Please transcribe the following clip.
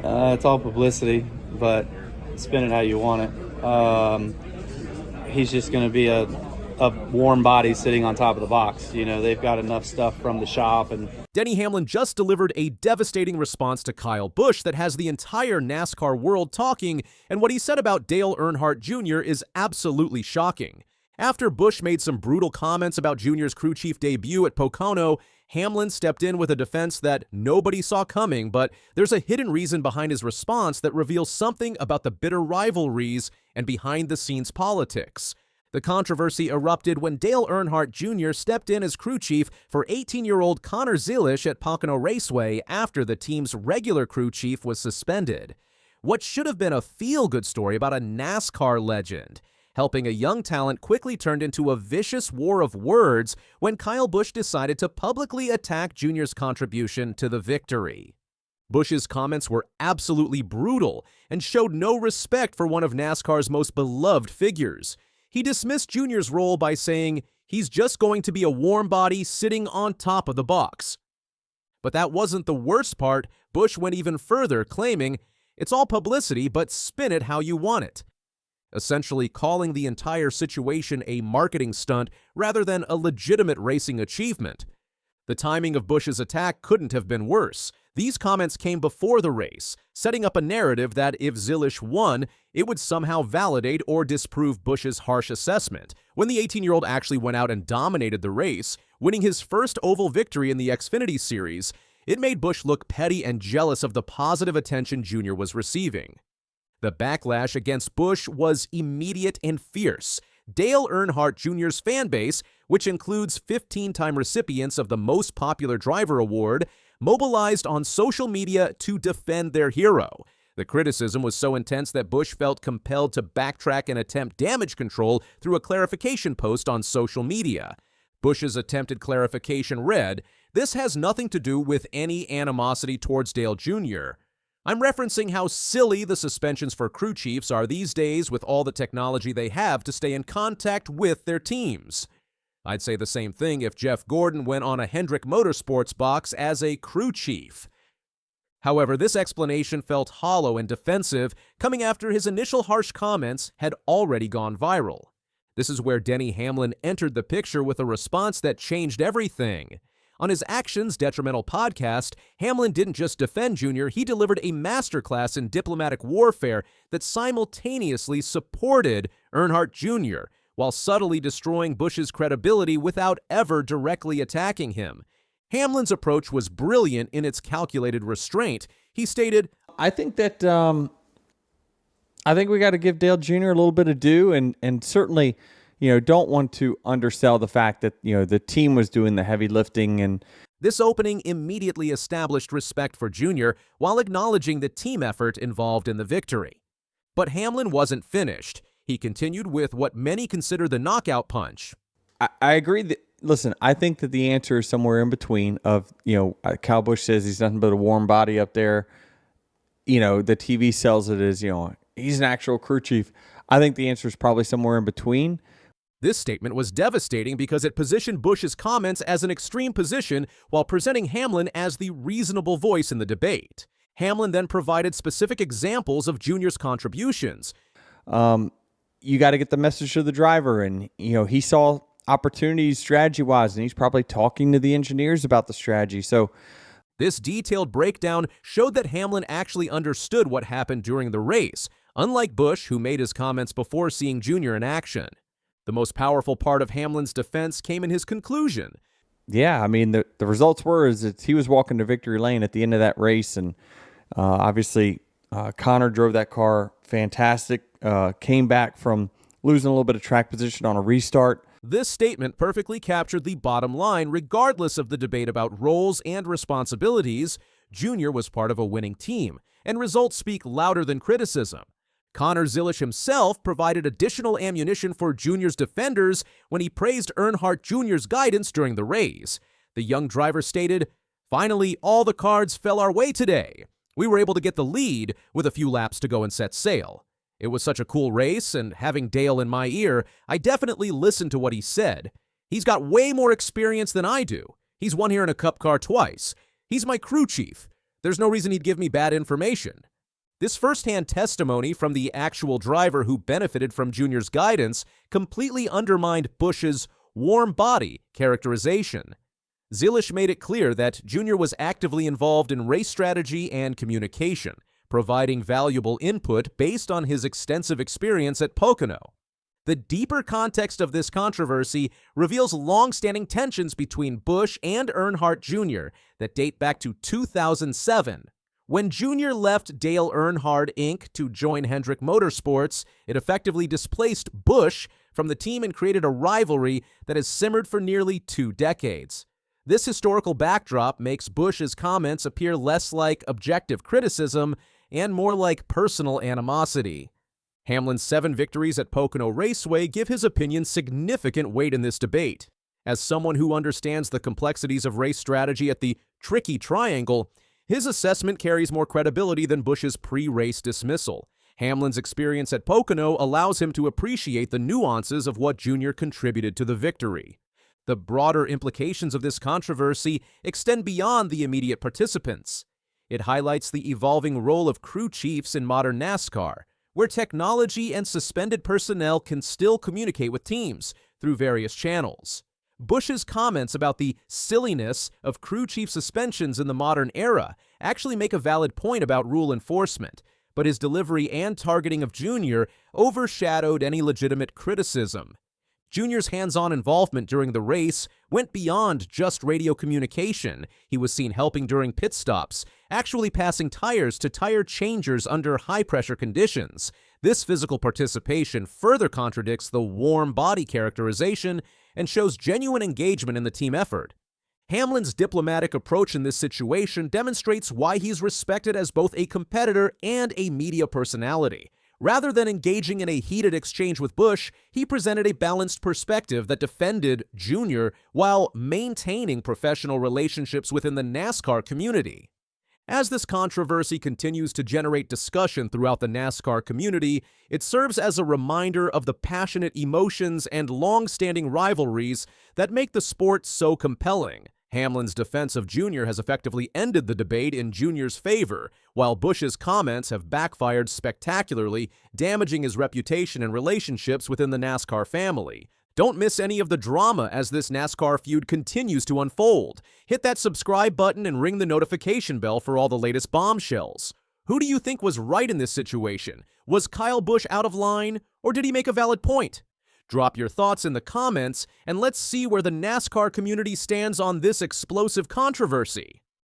It's all publicity, but spin it how you want it. He's just going to be a warm body sitting on top of the box. You know, they've got enough stuff from the shop. And Denny Hamlin just delivered a devastating response to Kyle Busch that has the entire NASCAR world talking, and what he said about Dale Earnhardt Jr. is absolutely shocking. After Busch made some brutal comments about Jr.'s crew chief debut at Pocono, Hamlin stepped in with a defense that nobody saw coming, but there's a hidden reason behind his response that reveals something about the bitter rivalries and behind-the-scenes politics. The controversy erupted when Dale Earnhardt Jr. stepped in as crew chief for 18-year-old Connor Zilisch at Pocono Raceway after the team's regular crew chief was suspended. What should have been a feel-good story about a NASCAR legend, helping a young talent quickly turned into a vicious war of words when Kyle Busch decided to publicly attack Jr.'s contribution to the victory. Busch's comments were absolutely brutal and showed no respect for one of NASCAR's most beloved figures. He dismissed Jr.'s role by saying he's just going to be a warm body sitting on top of the box. But that wasn't the worst part. Busch went even further, claiming, "It's all publicity, but spin it how you want it," essentially calling the entire situation a marketing stunt rather than a legitimate racing achievement. The timing of Busch's attack couldn't have been worse. These comments came before the race, setting up a narrative that if Zilisch won, it would somehow validate or disprove Busch's harsh assessment. When the 18-year-old actually went out and dominated the race, winning his first oval victory in the Xfinity Series, it made Busch look petty and jealous of the positive attention Jr. was receiving. The backlash against Busch was immediate and fierce. Dale Earnhardt Jr.'s fan base, which includes 15-time recipients of the Most Popular Driver Award, mobilized on social media to defend their hero. The criticism was so intense that Busch felt compelled to backtrack and attempt damage control through a clarification post on social media. Busch's attempted clarification read, "This has nothing to do with any animosity towards Dale Jr. I'm referencing how silly the suspensions for crew chiefs are these days with all the technology they have to stay in contact with their teams. I'd say the same thing if Jeff Gordon went on a Hendrick Motorsports box as a crew chief." However, this explanation felt hollow and defensive, coming after his initial harsh comments had already gone viral. This is where Denny Hamlin entered the picture with a response that changed everything. On his Actions Detrimental podcast, Hamlin didn't just defend Jr., he delivered a masterclass in diplomatic warfare that simultaneously supported Earnhardt Jr., while subtly destroying Busch's credibility without ever directly attacking him. Hamlin's approach was brilliant in its calculated restraint. He stated, I think that we got to give Dale Jr. a little bit of due, and certainly, don't want to undersell the fact that, the team was doing the heavy lifting. And this opening immediately established respect for Jr. while acknowledging the team effort involved in the victory. But Hamlin wasn't finished. He continued with what many consider the knockout punch. I agree that, listen, I think that the answer is somewhere in between of, Kyle Busch says he's nothing but a warm body up there. The TV sells it as, he's an actual crew chief. I think the answer is probably somewhere in between. This statement was devastating because it positioned Busch's comments as an extreme position while presenting Hamlin as the reasonable voice in the debate. Hamlin then provided specific examples of Jr.'s contributions. You got to get the message to the driver, and he saw opportunities strategy-wise, and he's probably talking to the engineers about the strategy. So this detailed breakdown showed that Hamlin actually understood what happened during the race, unlike Busch, who made his comments before seeing Jr. in action. The most powerful part of Hamlin's defense came in his conclusion. Yeah, I mean, the results were is that he was walking to victory lane at the end of that race, and obviously Connor drove that car fantastic, came back from losing a little bit of track position on a restart. This statement perfectly captured the bottom line. Regardless of the debate about roles and responsibilities, Jr. was part of a winning team, and results speak louder than criticism. Connor Zilisch himself provided additional ammunition for Jr.'s defenders when he praised Earnhardt Jr.'s guidance during the race. The young driver stated, "Finally, all the cards fell our way today. We were able to get the lead with a few laps to go and set sail. It was such a cool race, and having Dale in my ear, I definitely listened to what he said. He's got way more experience than I do. He's won here in a Cup car twice. He's my crew chief. There's no reason he'd give me bad information. This firsthand testimony from the actual driver who benefited from Junior's guidance completely undermined Busch's warm body characterization. Zilisch made it clear that Junior was actively involved in race strategy and communication, providing valuable input based on his extensive experience at Pocono. The deeper context of this controversy reveals long-standing tensions between Busch and Earnhardt Jr. that date back to 2007. When Jr. left Dale Earnhardt Inc. to join Hendrick Motorsports, it effectively displaced Busch from the team and created a rivalry that has simmered for nearly 2 decades. This historical backdrop makes Busch's comments appear less like objective criticism and more like personal animosity. Hamlin's 7 victories at Pocono Raceway give his opinion significant weight in this debate. As someone who understands the complexities of race strategy at the tricky triangle, his assessment carries more credibility than Busch's pre-race dismissal. Hamlin's experience at Pocono allows him to appreciate the nuances of what Jr. contributed to the victory. The broader implications of this controversy extend beyond the immediate participants. It highlights the evolving role of crew chiefs in modern NASCAR, where technology and suspended personnel can still communicate with teams through various channels. Busch's comments about the silliness of crew chief suspensions in the modern era actually make a valid point about rule enforcement, but his delivery and targeting of Jr. overshadowed any legitimate criticism. Jr.'s hands-on involvement during the race went beyond just radio communication. He was seen helping during pit stops, actually passing tires to tire changers under high-pressure conditions. This physical participation further contradicts the warm body characterization and shows genuine engagement in the team effort. Hamlin's diplomatic approach in this situation demonstrates why he's respected as both a competitor and a media personality. Rather than engaging in a heated exchange with Busch, he presented a balanced perspective that defended Jr. while maintaining professional relationships within the NASCAR community. As this controversy continues to generate discussion throughout the NASCAR community, it serves as a reminder of the passionate emotions and long-standing rivalries that make the sport so compelling. Hamlin's defense of Jr. has effectively ended the debate in Jr.'s favor, while Busch's comments have backfired spectacularly, damaging his reputation and relationships within the NASCAR family. Don't miss any of the drama as this NASCAR feud continues to unfold. Hit that subscribe button and ring the notification bell for all the latest bombshells. Who do you think was right in this situation? Was Kyle Busch out of line, or did he make a valid point? Drop your thoughts in the comments, and let's see where the NASCAR community stands on this explosive controversy.